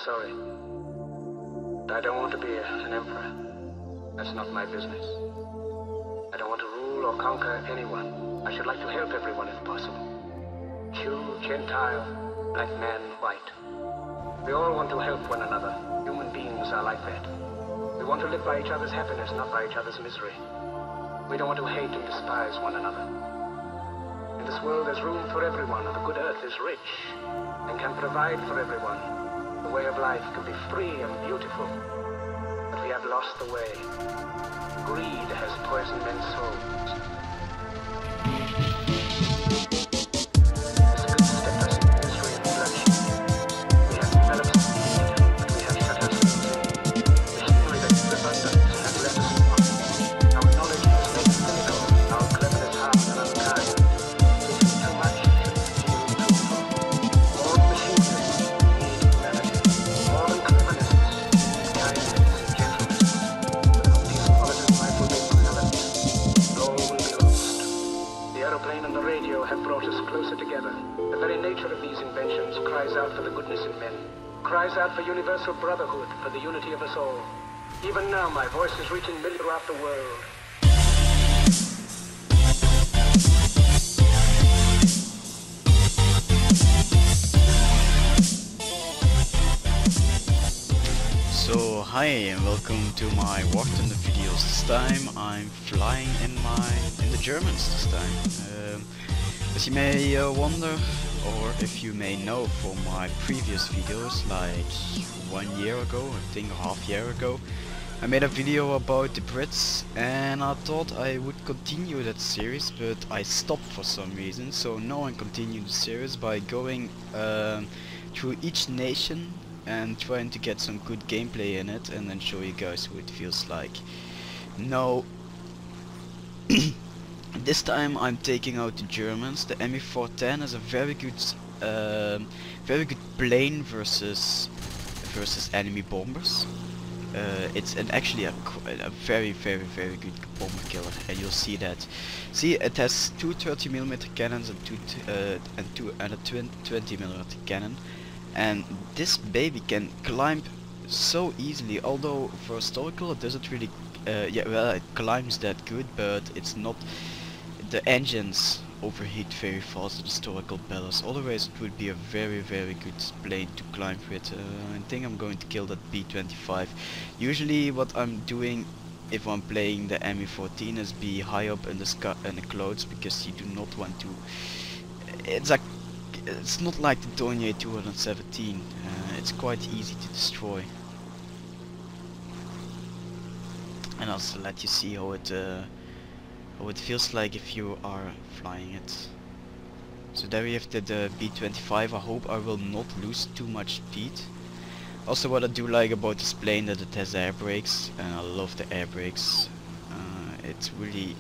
sorry. I don't want to be an emperor. That's not my business. I don't want to rule or conquer anyone. I should like to help everyone if possible. Jew, Gentile, black man, white. We all want to help one another. Human beings are like that. We want to live by each other's happiness, not by each other's misery. We don't want to hate and despise one another. In this world there's room for everyone, and the good earth is rich and can provide for everyone. The way of life can be free and beautiful, but we have lost the way. Greed has poisoned men's souls. This has stepped us into misery and bloodshed. We have developed speed, but we have shut ourselves in. Machinery that is abundant has left us want. Our knowledge has made us cynical, our cleverness hard and unkind. This is too much, it should be truthful. More machinery, we need humanity. More than cleverness, kindness and gentleness. Without these qualities, life will be irrelevant. All will be lost. The aeroplane and the radio have brought us closer together. The very nature of these inventions cries out for the goodness in men, cries out for universal brotherhood, for the unity of us all. Even now, my voice is reaching millions throughout the world. So hi and welcome to my War Thunder videos. This time I'm flying in the Germans this time. As you may wonder, or if you may know from my previous videos, like 1 year ago, I think a half year ago, I made a video about the Brits and I thought I would continue that series, but I stopped for some reason. So now I'm continuing the series by going through each nation and trying to get some good gameplay in it and then show you guys what it feels like. Now this time I'm taking out the Germans. The Me-410 is a very good plane versus enemy bombers. It's actually a very good bomber killer, and you'll see that. See, it has two 30mm cannons and a 20mm cannon, and this baby can climb so easily. Although for historical it doesn't really, yeah, well, it climbs that good, but it's not. The engines overheat very fast at historical battles. Otherwise it would be a very good plane to climb with. I think I'm going to kill that B-25. Usually what I'm doing if I'm playing the Me-14 is be high up in the sky, in the clouds, because you do not want to. It's not like the Dornier 217. It's quite easy to destroy. And I'll let you see how it feels like if you are flying it. So there we have the B-25. I hope I will not lose too much speed. Also, what I do like about this plane that it has air brakes, and I love the air brakes. It's really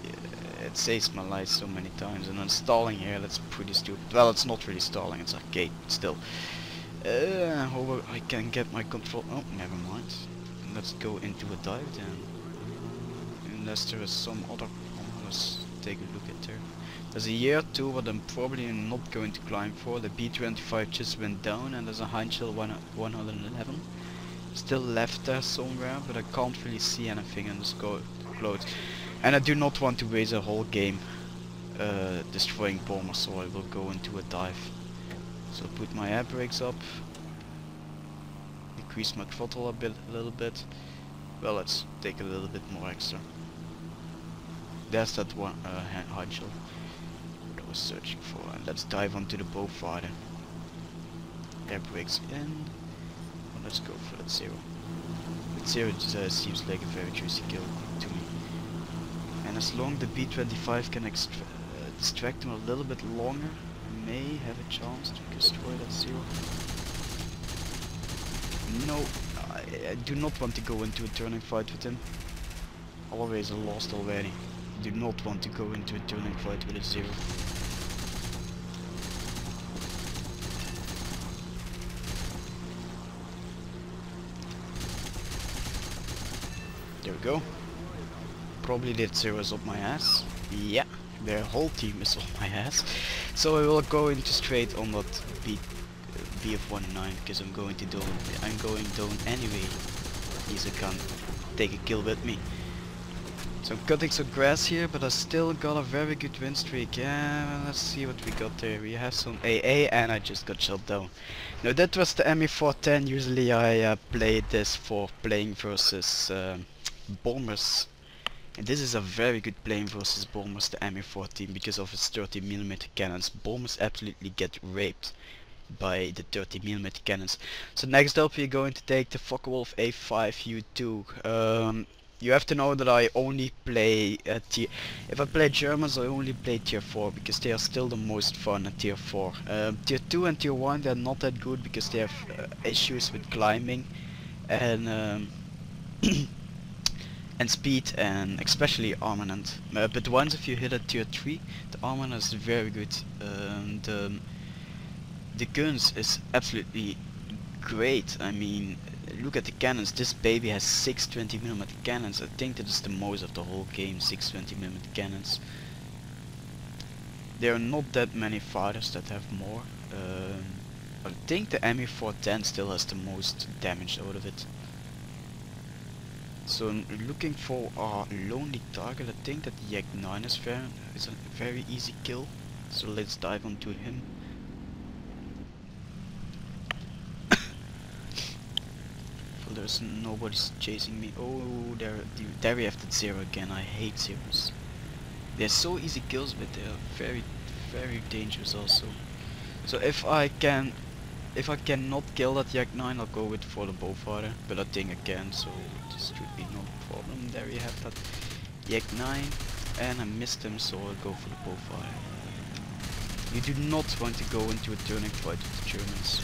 it saves my life so many times. And then stalling here, that's pretty stupid. Well, it's not really stalling, it's arcade, but still. Hope I can get my control. Oh, never mind. Let's go into a dive then. Unless there is some other. Let's take a look at there. There's a year 2 what I'm probably not going to climb for. The B-25 just went down, and there's a Heinzel 111 still left there somewhere, but I can't really see anything in the clouds. And I do not want to waste a whole game destroying bombers, so I will go into a dive. So put my air brakes up, decrease my throttle a little bit. Well, let's take a little bit more extra. There's that one Heinzel that I was searching for, and let's dive onto the Beaufighter. Air brakes in. Well, let's go for that zero. That zero seems like a very juicy kill to me. And as long as the B-25 can distract him a little bit longer, I may have a chance to destroy that zero. No, I do not want to go into a turning fight with him. Always lost already. Do not want to go into a turning fight with a zero. There we go. Probably that zero is up my ass. Yeah, their whole team is on my ass. So I will go into straight on that BF-19 because I'm going down anyway. He's can't take a kill with me. So I'm cutting some grass here, but I still got a very good win streak. Yeah, let's see what we got there. We have some AA and I just got shot down. Now that was the ME410. Usually I play this for playing versus bombers. And this is a very good plane versus bombers, the ME14, because of its 30mm cannons. Bombers absolutely get raped by the 30mm cannons. So next up we're going to take the Focke-Wulf A5U2. You have to know that I only play tier... If I play Germans I only play tier 4 because they are still the most fun at tier 4. Tier 2 and tier 1 they're not that good because they have issues with climbing and and speed and especially armament. But once if you hit at tier 3 the armament is very good. The guns is absolutely great. I mean, look at the cannons. This baby has 6 20mm cannons. I think that is the most of the whole game, 6 20mm cannons. There are not that many fighters that have more. I think the ME410 still has the most damage out of it. So looking for our lonely target, I think that the Yak-9 is a very easy kill. So let's dive onto him. There's nobody's chasing me. Oh, there we have the 0 again. I hate zeros. They're so easy kills, but they're very, very dangerous also. So if I cannot kill that Yak-9, I'll go with for the bowfighter. But I think I can, so this should be no problem. There we have that Yak-9, and I missed him, so I'll go for the bowfighter. You do not want to go into a turning fight with the Germans.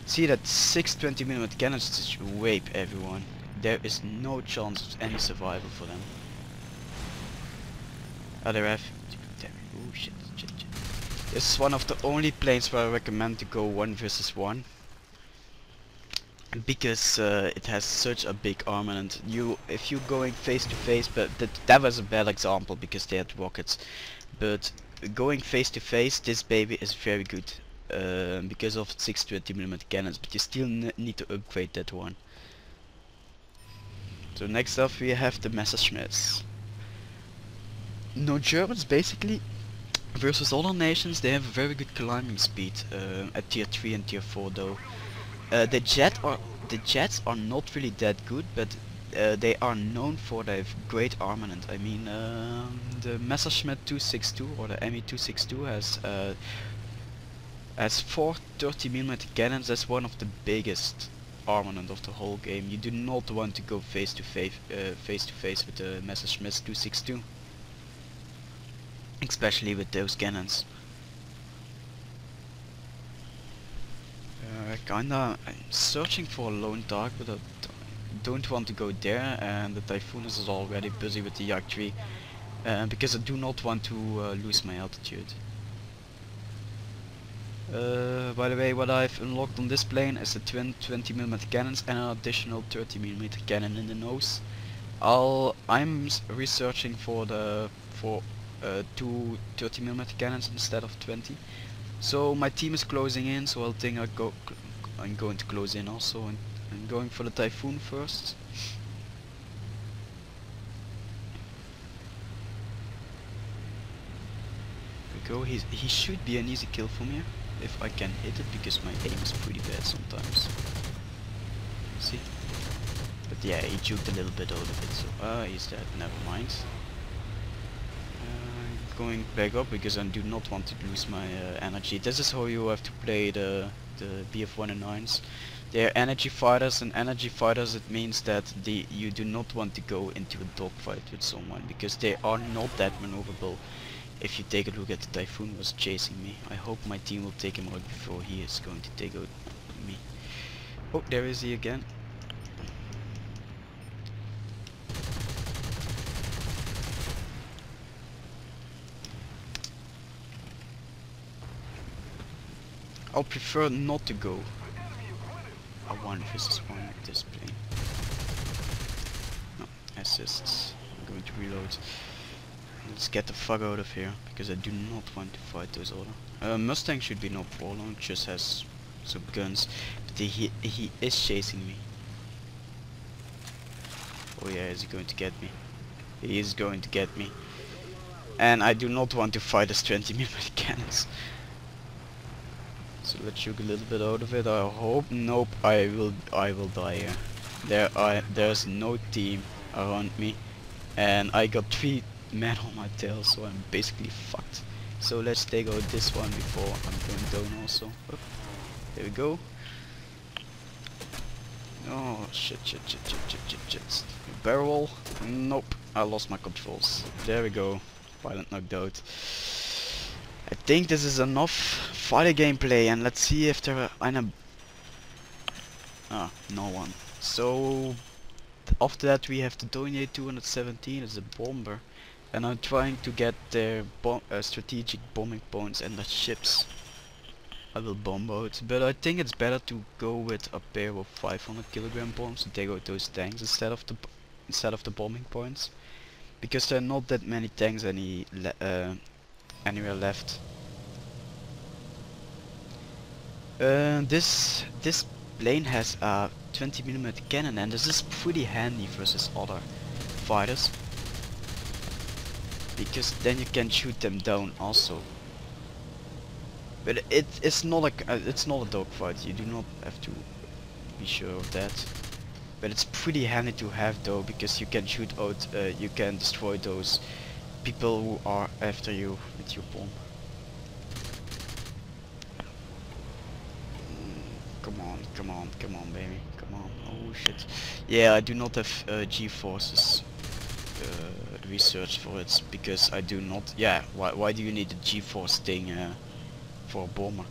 See that 6 20mm cannons just rape everyone. There is no chance of any survival for them. Other F. Oh shit. This is one of the only planes where I recommend to go 1 versus 1. Because it has such a big armament. If you're going face to face, but that was a bad example because they had rockets. But going face to face, this baby is very good. Because of 6 20mm cannons, but you still need to upgrade that one. So next up we have the Messerschmitts. No, Germans basically versus other nations they have a very good climbing speed at tier 3 and tier 4 though. The jets are not really that good, but they are known for their great armament. I mean the Messerschmitt 262 or the ME262 has 4 30mm cannons. That's one of the biggest armament of the whole game. You do not want to go face to face with the Messerschmitt 262, especially with those cannons. I'm searching for a lone target, but I don't want to go there, and the Typhoon is already busy with the Yak-3 because I do not want to lose my altitude. By the way, what I've unlocked on this plane is the 20mm cannons and an additional 30mm cannon in the nose. I'm researching for 2 30mm cannons instead of 20. So my team is closing in, so I think I'm going to close in also. I'm going for the Typhoon first. There we go. He should be an easy kill for me if I can hit it, because my aim is pretty bad sometimes. See? But yeah, he juked a little bit out of it, so he's dead. Never mind. Going back up because I do not want to lose my energy. This is how you have to play the BF-19s. They are energy fighters, and energy fighters, it means that you do not want to go into a dogfight with someone because they are not that maneuverable. If you take a look at the Typhoon was chasing me. I hope my team will take him out before he is going to take out me. Oh, there is he again. I'll prefer not to go a 1 versus 1 at this plane. No, assists. I'm going to reload. Let's get the fuck out of here, because I do not want to fight those other. Mustang should be no problem, it just has so guns, but he is chasing me. Oh yeah, is he going to get me? He is going to get me. And I do not want to fight his 20mm cannons. So let's shoot a little bit out of it. I hope. Nope, I will die here. There's no team around me, and I got 3 men on my tail, so I'm basically fucked. So let's take out this one before I'm going down also. Oop. There we go. Oh shit. Barrel. Nope, I lost my controls. There we go. Pilot knocked out. I think this is enough fighter gameplay, and let's see if there are any. Ah, no one. So after that we have the Dornier 217 as a bomber, and I'm trying to get their strategic bombing points and their ships. I will bomb out, but I think it's better to go with a pair of 500kg bombs to take out those tanks instead of the bombing points, because there are not that many tanks anywhere left. This plane has a 20mm cannon, and this is pretty handy versus other fighters, because then you can shoot them down also. But it's not a dogfight. You do not have to be sure of that. But it's pretty handy to have though, because you can shoot out, you can destroy those people who are after you with your bomb. Come on, baby, come on. Oh shit. Yeah, I do not have G-forces research for it, because I do not. Yeah, why do you need a G-force thing for a bomber?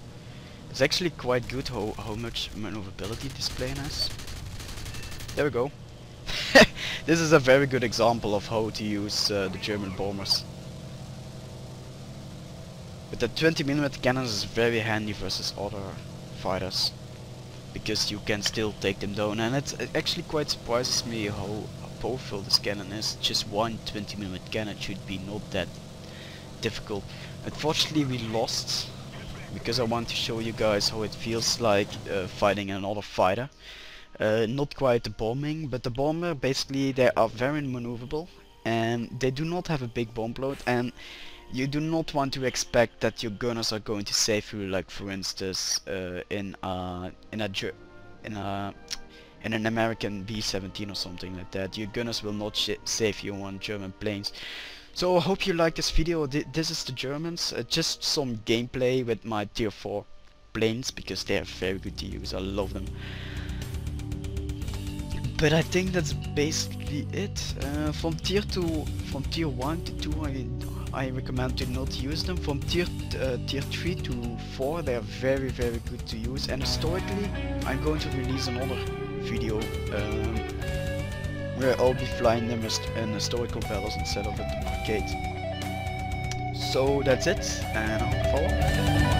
It's actually quite good how much maneuverability this plane has. There we go. This is a very good example of how to use the German bombers. But the 20mm cannons is very handy versus other fighters, because you can still take them down, and it actually quite surprises me how powerful this cannon is. Just one 20mm cannon should be not that difficult. Unfortunately we lost, because I want to show you guys how it feels like fighting another fighter. Not quite the bombing, but the bomber, basically they are very maneuverable, and they do not have a big bomb load, and you do not want to expect that your gunners are going to save you, like for instance in an American B-17 or something like that. Your gunners will not save you on German planes. So I hope you like this video. This is the Germans, just some gameplay with my tier 4 planes, because they are very good to use. I love them. But I think that's basically it. From tier 1 to 2 I recommend to not use them. From tier 3 to 4 they are very good to use, and historically I'm going to release another video where I'll be flying them in historical battles instead of at the arcade. So that's it, and I'll follow.